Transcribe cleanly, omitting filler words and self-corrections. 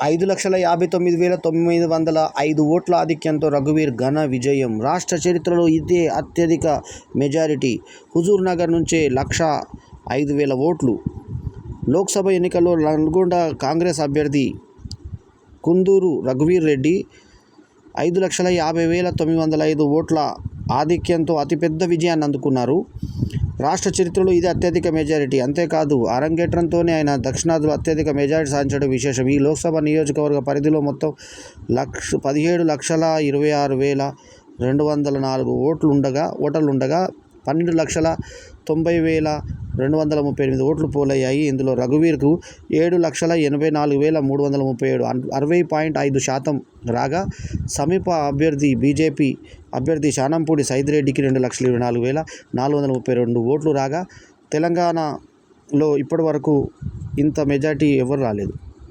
5,59,905 ఓట్ల ఆధిక్యంతో రఘువీర్ ఘన విజయం. రాష్ట్ర చరిత్రలో ఇదే అత్యధిక మెజారిటీ. హుజూర్ నగర్ నుంచే 1,05,000 ఓట్లు. లోక్సభ ఎన్నికల్లో నల్గొండ కాంగ్రెస్ అభ్యర్థి కుందూరు రఘువీర్ రెడ్డి 5,50,905 ఓట్ల ఆధిక్యంతో అతిపెద్ద విజయాన్ని అందుకున్నారు. రాష్ట్ర చరిత్రలో ఇది అత్యధిక మెజారిటీ. అంతేకాదు, అరంగేట్రంతోనే ఆయన దక్షిణాదిలో అత్యధిక మెజారిటీ సాధించడం విశేషం. ఈ లోక్సభ నియోజకవర్గ పరిధిలో మొత్తం 17,26,204 ఓటర్లుండగా 12,90,238 ఓట్లు పోలయ్యాయి. ఇందులో రఘువీర్కు 7,84,337 60.5% రాగా, సమీప అభ్యర్థి బీజేపీ అభ్యర్థి శానంపూడి సైదిరెడ్డికి 2,24,432 ఓట్లు రాగా, తెలంగాణలో ఇప్పటివరకు ఇంత మెజార్టీ ఎవరు రాలేదు.